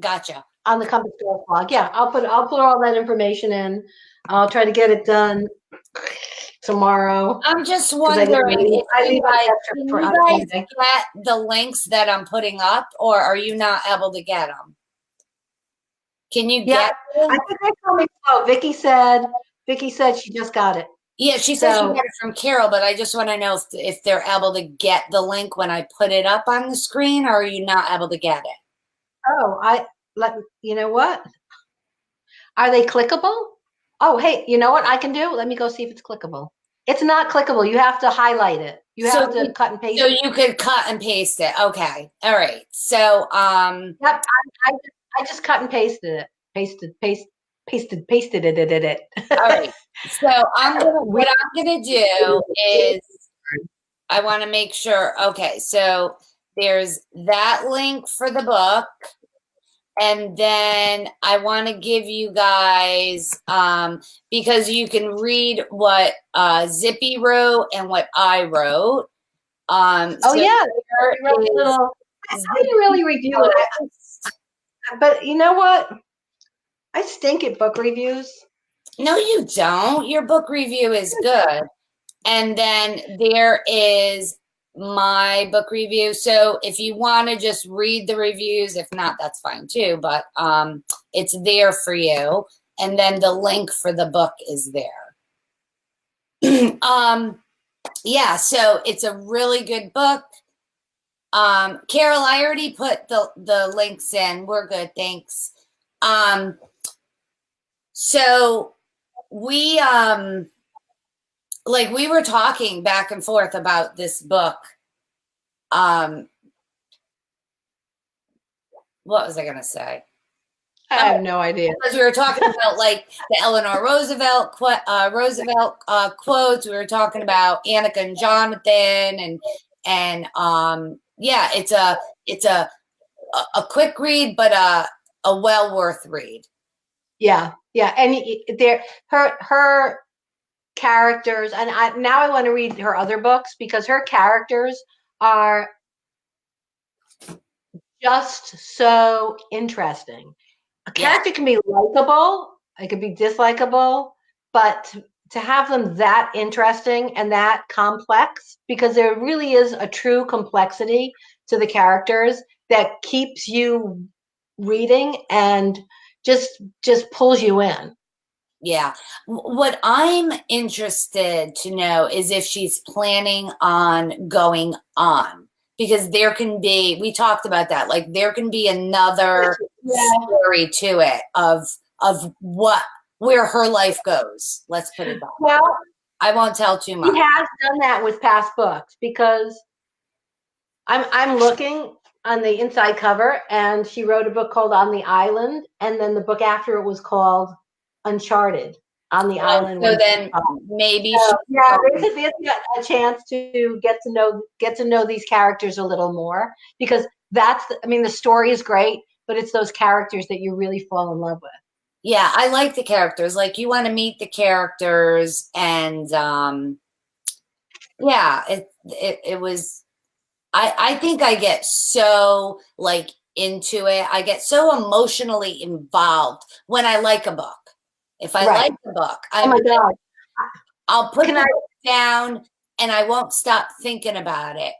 Gotcha. On the Compass Girls blog. Yeah, I'll put all that information in. I'll try to get it done tomorrow. I'm just wondering if you guys get the links that I'm putting up, or are you not able to get them? Can you get them? I think they told me so. Vicky said she just got it. Yeah, she said she got it from Carol, but I just want to know if they're able to get the link when I put it up on the screen, or are you not able to get it? Oh, you know what? Are they clickable? Oh, hey, you know what I can do? Let me go see if it's clickable. It's not clickable. You have to highlight it. You have to cut and paste. So you could cut and paste it. Okay. All right. So yep, I just cut and pasted it. Pasted it. All right. So what I'm gonna do is I want to make sure. Okay, so there's that link for the book. And then I want to give you guys, because you can read what Zippy wrote and what I wrote. I didn't really review it. But you know what? I stink at book reviews. No, you don't. Your book review is good. And then there is my book review. So if you want to just read the reviews, if not, that's fine too. But it's there for you. And then the link for the book is there. Yeah, so it's a really good book. Carol, I already put the links in. We're good, thanks. So we like we were talking back and forth about this book. What was I gonna say? I have no idea. Because we were talking about like the Eleanor Roosevelt quotes. We were talking about Annika and Jonathan, and yeah, it's a quick read, but a well worth read. Yeah, and her characters, and now I want to read her other books because her characters are just so interesting. A character can be likable, it could be dislikable, but to have them that interesting and that complex, because there really is a true complexity to the characters that keeps you reading and just pulls you in. Yeah. What I'm interested to know is if she's planning on going on, because there can be, we talked about that, like there can be another story to it of where her life goes. Let's put it that way. Well, I won't tell too much. She has done that with past books because I'm looking on the inside cover, and she wrote a book called On the Island, and then the book after it was called Uncharted on the Island. So then maybe there's a chance to get to know these characters a little more, because the story is great, but it's those characters that you really fall in love with. Yeah, I like the characters. Like you want to meet the characters, and yeah, it was. I think I get so like into it. I get so emotionally involved when I like a book. If I like the book, I'll put it down and I won't stop thinking about it.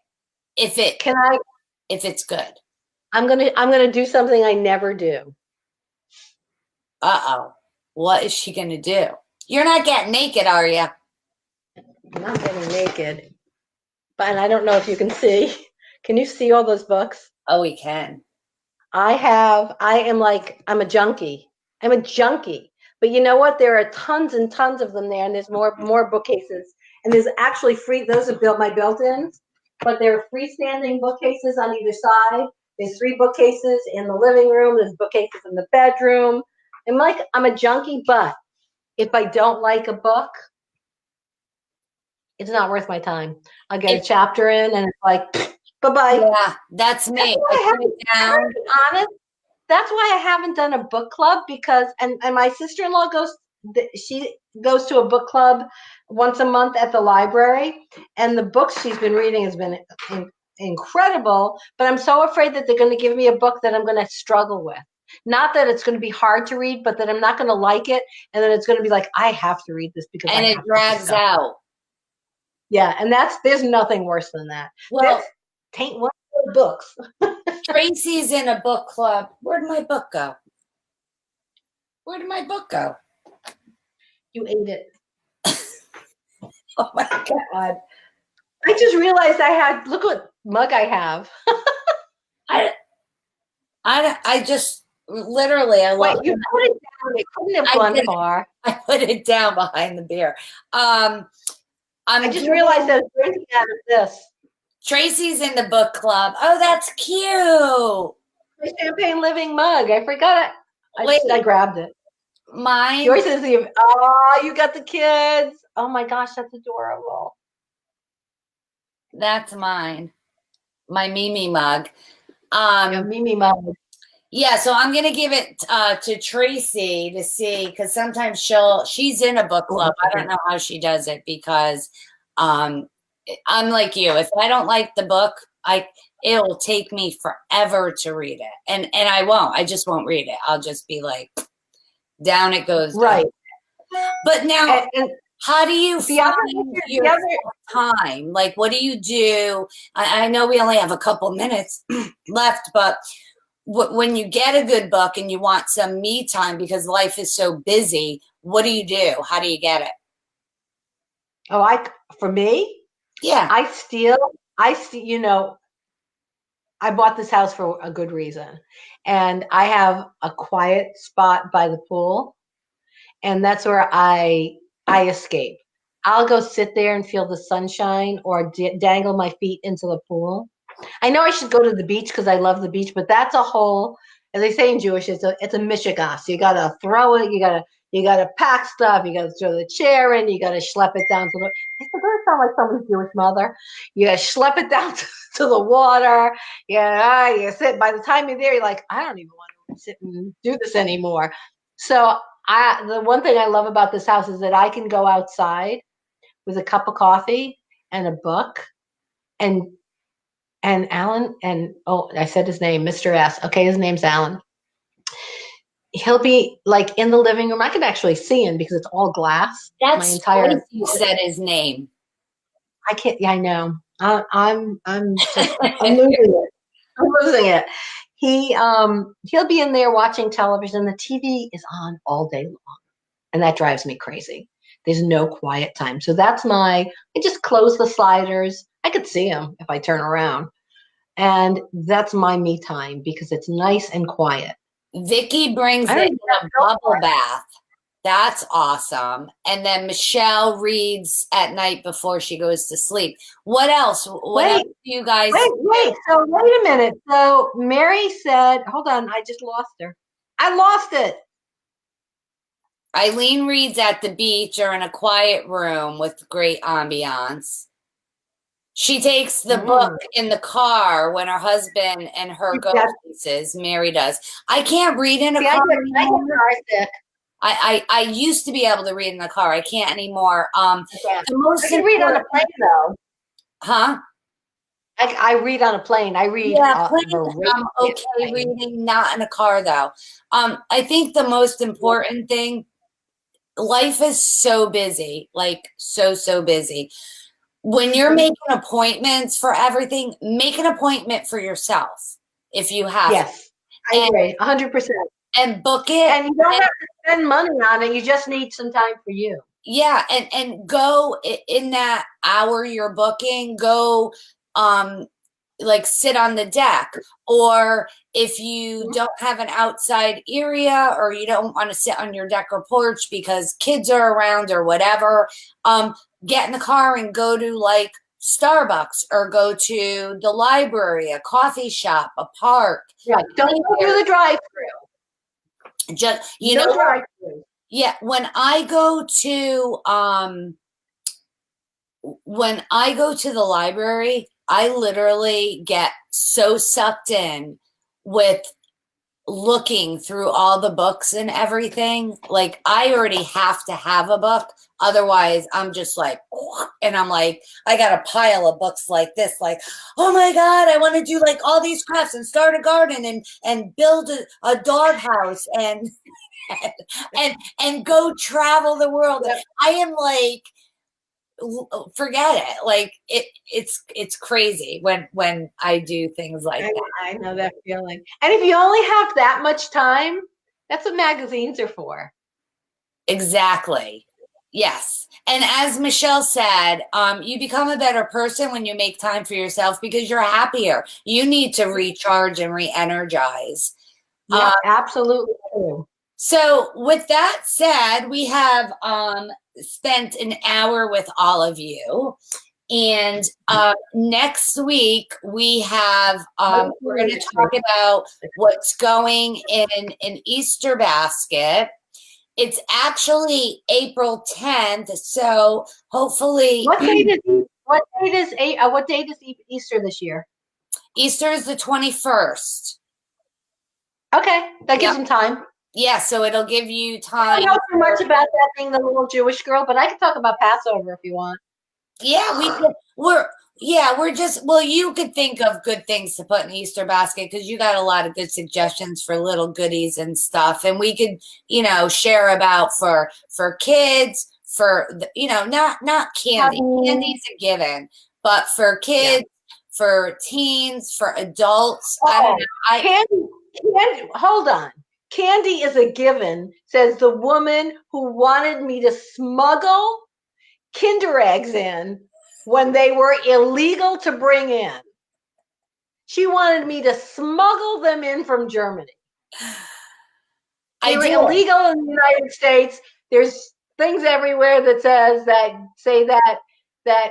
If it's good. I'm gonna do something I never do. Uh-oh. What is she gonna do? You're not getting naked, are you? I'm not getting naked. But I don't know if you can see. Can you see all those books? Oh, we can. I'm a junkie. I'm a junkie. But you know what? There are tons and tons of them there, and there's more bookcases. And there's actually those are my built-ins, but there are freestanding bookcases on either side. There's 3 bookcases in the living room. There's bookcases in the bedroom. And I'm a junkie, but if I don't like a book, it's not worth my time. I'll get a chapter in, and it's like, bye-bye. Yeah, that's me. Honest, that's why I haven't done a book club, because and my sister-in-law goes to a book club once a month at the library, and the books she's been reading has been incredible, but I'm so afraid that they're going to give me a book that I'm going to struggle with. Not that it's going to be hard to read, but that I'm not going to like it, and then it's going to be like, I have to read this because it drags out. Yeah, and there's nothing worse than that. Well, taint one of the books. Tracy's in a book club. Where'd my book go? Where did my book go? You ate it. Oh my God. I just realized look what mug I have. I just literally, I love it. You put it down. It couldn't have gone far. I put it down behind the beer. I just realized I was drinking out of this. Tracy's in the book club. Oh, that's cute. My champagne living mug. I forgot it. I grabbed it. Mine. Yours is you got the kids. Oh my gosh, that's adorable. That's mine. My Mimi mug. Mimi mug. Yeah, so I'm gonna give it to Tracy to see, because sometimes she's in a book club. I don't know how she does it, because I'm like you. If I don't like the book, it'll take me forever to read it, and I won't. I just won't read it. I'll just be like, down it goes. Right. But now, And how do you find your other time? Like, what do you do? I know we only have a couple minutes left, but when you get a good book and you want some me time because life is so busy, what do you do? How do you get it? Oh, for me, Yeah. I steal, you know, I bought this house for a good reason. And I have a quiet spot by the pool, and that's where I escape. I'll go sit there and feel the sunshine or dangle my feet into the pool. I know I should go to the beach because I love the beach, but that's a whole, as they say in Jewish, it's a mishigas. You gotta throw it, you gotta pack stuff, you gotta throw the chair in, you gotta schlep it down to the. It doesn't sound like somebody's Jewish mother. You gotta schlep it down to the water. Yeah, you sit. By the time you're there, you're like, I don't even want to sit and do this anymore. So the one thing I love about this house is that I can go outside with a cup of coffee and a book, and Alan, and I said his name, Mr. S. Okay, his name's Alan. He'll be like in the living room. I can actually see him because it's all glass. That's my entire. You said his name. I can't. Yeah, I know. I'm just, I'm losing it. I'm losing it. He'll be in there watching television. The TV is on all day long, and that drives me crazy. There's no quiet time. So I just close the sliders. I could see him if I turn around. And that's my me time because it's nice and quiet. Vicky brings in a bubble bath. That's awesome. And then Michelle reads at night before she goes to sleep. What else? What else do you guys? Wait. So wait a minute. So Mary said, hold on, I just lost her. I lost it. Eileen reads at the beach or in a quiet room with great ambiance. She takes the book in the car when her husband and her go places. Mary does. I can't read in a car anymore. I used to be able to read in the car. I can't anymore. The most I can read on a plane though. Huh? I read on a plane. I read. Yeah, I'm okay reading, not in a car though. I think the most important thing. Life is so busy, like so busy. When you're making appointments for everything, make an appointment for yourself if you have. Yes, I agree, 100%. And book it. And you don't have to spend money on it. You just need some time for you. Yeah, and go in that hour you're booking. Go, like sit on the deck, or if you don't have an outside area or you don't want to sit on your deck or porch because kids are around or whatever, get in the car and go to like Starbucks or go to the library, a coffee shop, a park. Yeah, don't go through the drive-through. Just drive-through. Yeah, when I go to the library, I literally get so sucked in with looking through all the books and everything. Like I already have to have a book. Otherwise I'm just like, and I'm like, I got a pile of books like this, like, oh my God, I want to do like all these crafts and start a garden and build a dog house and go travel the world. I am like, forget it. Like it's crazy when I do things like that. I know that feeling. And if you only have that much time, that's what magazines are for. Exactly. Yes. And as Michelle said, you become a better person when you make time for yourself because you're happier. You need to recharge and re-energize. Yeah, absolutely. So with that said, we have spent an hour with all of you. And next week we have we're going to talk about what's going in an Easter basket. It's actually April 10th, so hopefully. What date is Easter this year? Easter is the 21st. Okay, that gives them time. Yeah, so it'll give you time. I don't know so much about that being the little Jewish girl, but I can talk about Passover if you want. Yeah, Yeah, you could think of good things to put in the Easter basket because you got a lot of good suggestions for little goodies and stuff. And we could, share about for kids, not candy. Candy's a given, but for kids, for teens, for adults, I don't know. Candy, hold on. Candy is a given, says the woman who wanted me to smuggle Kinder eggs in when they were illegal to bring in. She wanted me to smuggle them in from Germany. They were illegal in the United States. There's things everywhere that say that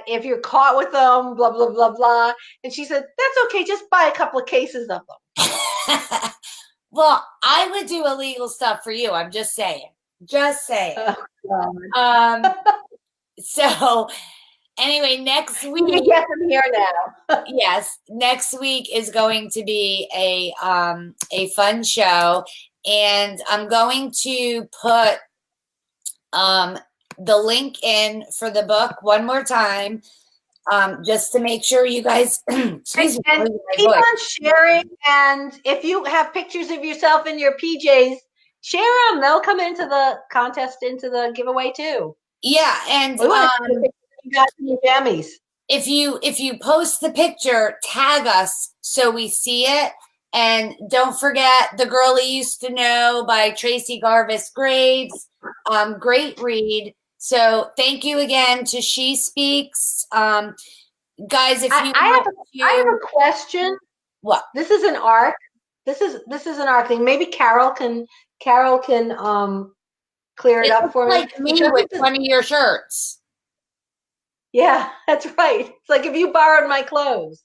if you're caught with them, blah, blah, blah, blah. And she said, that's okay. Just buy a couple of cases of them. Well, I would do illegal stuff for you. I'm just saying. Just saying. Oh, so anyway, next week. You get them here now. Yes, next week is going to be a fun show, and I'm going to put the link in for the book one more time, just to make sure you guys excuse me, and keep on sharing. And if you have pictures of yourself in your PJs, share them. They'll come into the contest, into the giveaway too. Yeah, and you got your jammies. If you post the picture, tag us so we see it. And don't forget The Girl He Used to Know by Tracy Garvis Graves. Great read. So thank you again to She Speaks. Guys, if you I have a question. What? This is an arc. This is an arc thing. Maybe Carol can clear it up for me. Like me with one of your shirts. Yeah, that's right. It's like if you borrowed my clothes.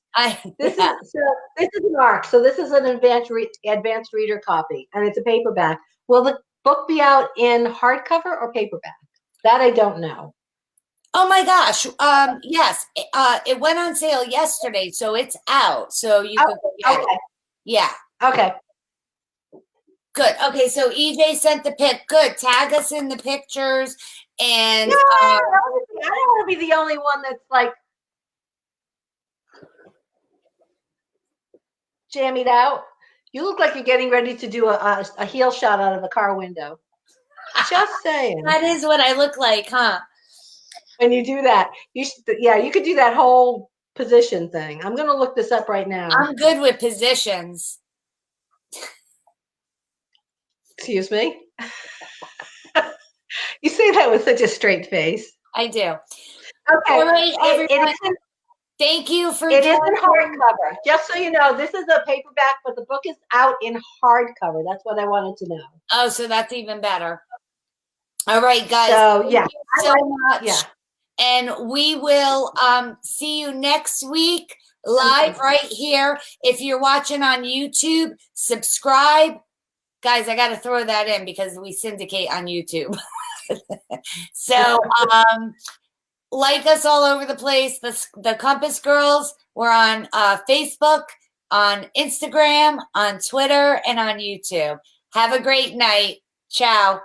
This is an arc. So this is an advanced reader copy, and it's a paperback. Will the book be out in hardcover or paperback? That I don't know. Oh my gosh! Yes, it went on sale yesterday, so it's out. So you can get it. Yeah. Okay. Good. Okay, so EJ sent the pic. Good. Tag us in the pictures. And I don't want to be the only one that's like jammied out. You look like you're getting ready to do a heel shot out of a car window. Just saying. That is what I look like, huh? When you do that, you could do that whole position thing. I'm going to look this up right now. I'm good with positions. Excuse me? You say that with such a straight face. I do. Okay. All right, everyone. Thank you for It is in hardcover. Just so you know, this is a paperback, but the book is out in hardcover. That's what I wanted to know. Oh, so that's even better. All right, guys. So, yeah. Thank you so much. Yeah. And we will see you next week live right here. If you're watching on YouTube, subscribe. Guys, I got to throw that in because we syndicate on YouTube. So, like us all over the place. The Compass Girls, we're on Facebook, on Instagram, on Twitter, and on YouTube. Have a great night. Ciao.